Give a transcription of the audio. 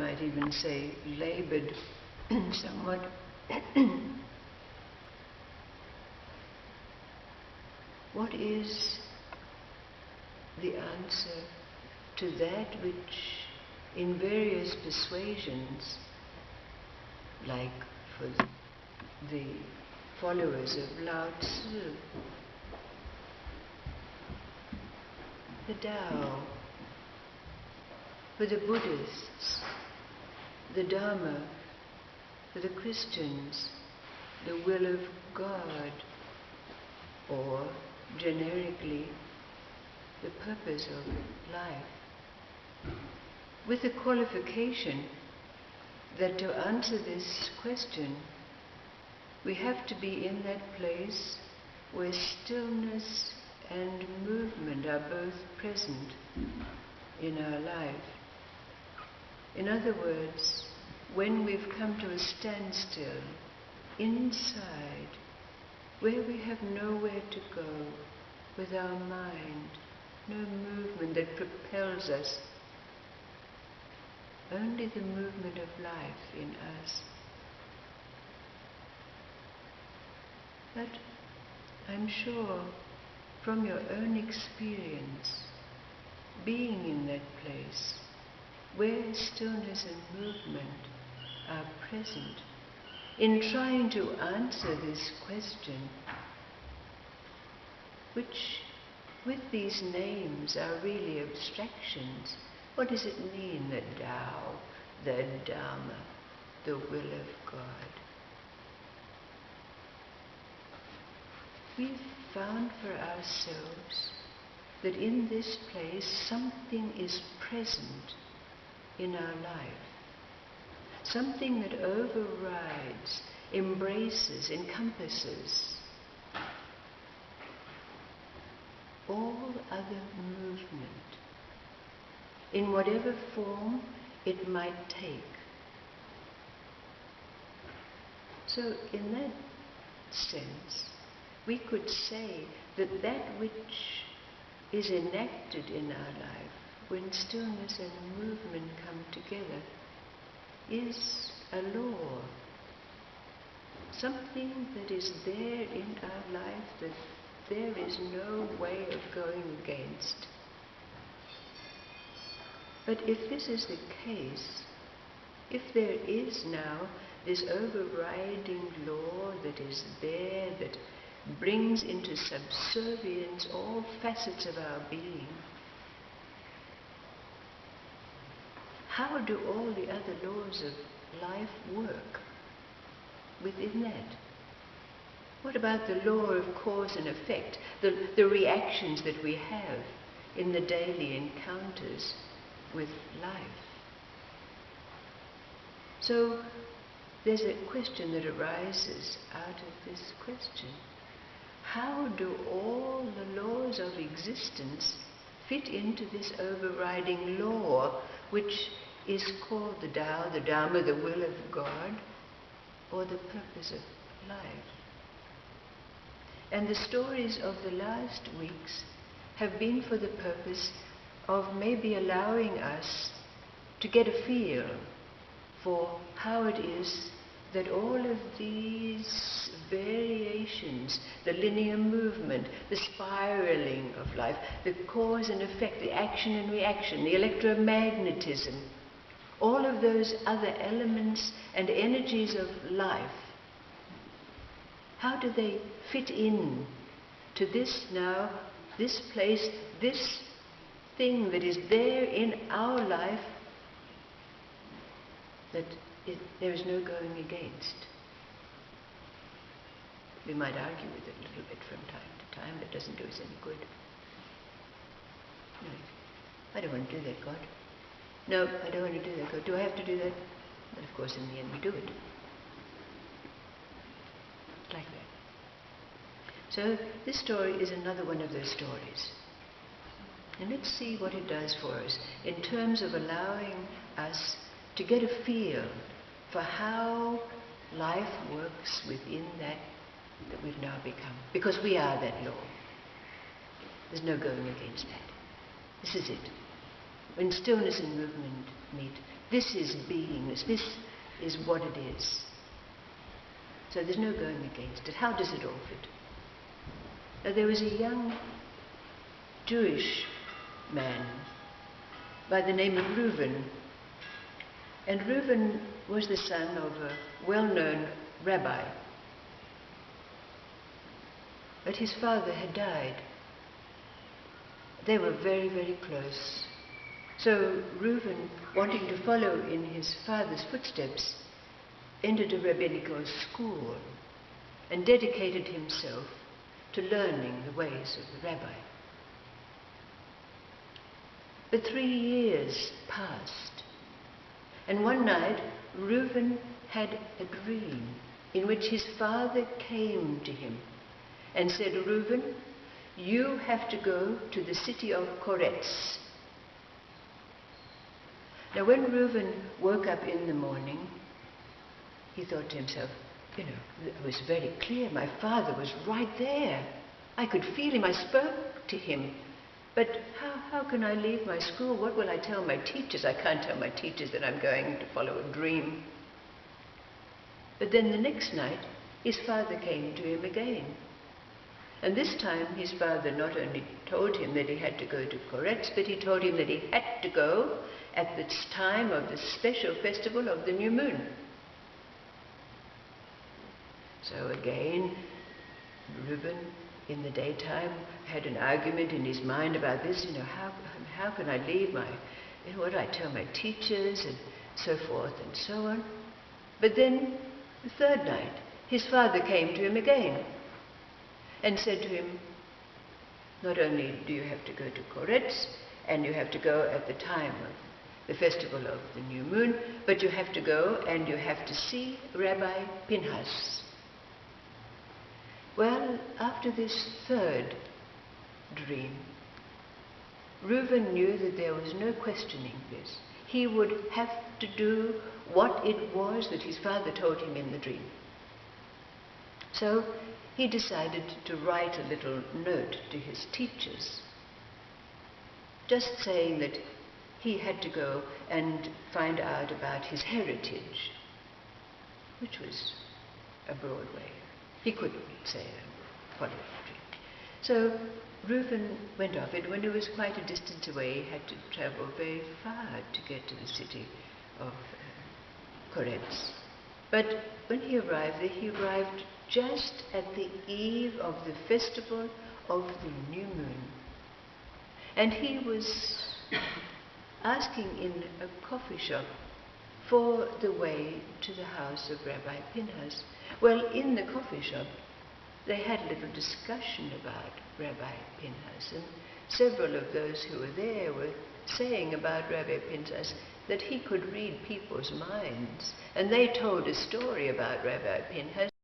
might even say labored somewhat. What is the answer to that which in various persuasions, like for the followers of Lao Tzu, the Tao, for the Buddhists, the Dharma, for the Christians, the will of God, or generically, the purpose of life, with the qualification that to answer this question, we have to be in that place where stillness and movement are both present in our life. In other words, when we've come to a standstill inside, where we have nowhere to go with our mind, no movement that propels us, only the movement of life in us. But I'm sure from your own experience, being in that place where stillness and movement are present, in trying to answer this question, which with these names are really abstractions. What does it mean, the Tao, the Dharma, the will of God? We've found for ourselves that in this place something is present in our life. Something that overrides, embraces, encompasses all other movement, in whatever form it might take. So in that sense, we could say that that which is enacted in our life, when stillness and movement come together, is a law. Something that is there in our life that there is no way of going against. But if this is the case, if there is now this overriding law that is there, that brings into subservience all facets of our being, how do all the other laws of life work within that? What about the law of cause and effect, the reactions that we have in the daily encounters with life? So there's a question that arises out of this question. How do all the laws of existence fit into this overriding law, which is called the Tao, the Dharma, the will of God, or the purpose of life? And the stories of the last weeks have been for the purpose of maybe allowing us to get a feel for how it is that all of these variations, the linear movement, the spiraling of life, the cause and effect, the action and reaction, the electromagnetism, all of those other elements and energies of life, how do they fit in to this now, this place, this thing that is there in our life that there is no going against? We might argue with it a little bit from time to time, but it doesn't do us any good. No, I don't want to do that, God. No, I don't want to do that, God. Do I have to do that? But of course, in the end, we do it. Like that. So this story is another one of those stories. And let's see what it does for us in terms of allowing us to get a feel for how life works within that we've now become. Because we are that law. There's no going against that. This is it. When stillness and movement meet, This is beingness. This is what it is. So there's no going against it. How does it all fit? Now, there was a young Jewish man by the name of Reuben. And Reuben was the son of a well-known rabbi. But his father had died. They were very, very close. So Reuben, wanting to follow in his father's footsteps, entered a rabbinical school and dedicated himself to learning the ways of the rabbi. But 3 years passed, and one night Reuben had a dream in which his father came to him and said, "Reuben, you have to go to the city of Koretz." Now, when Reuben woke up in the morning, he thought to himself, it was very clear. My father was right there. I could feel him. I spoke to him. But how can I leave my school? What will I tell my teachers? I can't tell my teachers that I'm going to follow a dream. But then the next night, his father came to him again. And this time his father not only told him that he had to go to Koretz, but he told him that he had to go at the time of the special festival of the new moon. So again, Reuben, in the daytime, had an argument in his mind about this. How can I leave what do I tell my teachers, and so forth and so on. But then, the third night, his father came to him again and said to him, not only do you have to go to Koretz, and you have to go at the time of the festival of the new moon, but you have to go and you have to see Rabbi Pinhas. Well, after this third dream, Reuben knew that there was no questioning this. He would have to do what it was that his father told him in the dream. So he decided to write a little note to his teachers, just saying that he had to go and find out about his heritage, which was a broad way. He couldn't say follow the dream. So Reuben went off. When it was quite a distance away, he had to travel very far to get to the city of Koretz. But when he arrived there, he arrived just at the eve of the festival of the new moon. And he was asking in a coffee shop for the way to the house of Rabbi Pinhas. Well, in the coffee shop, they had a little discussion about Rabbi Pinhas, and several of those who were there were saying about Rabbi Pinhas that he could read people's minds, and they told a story about Rabbi Pinhas.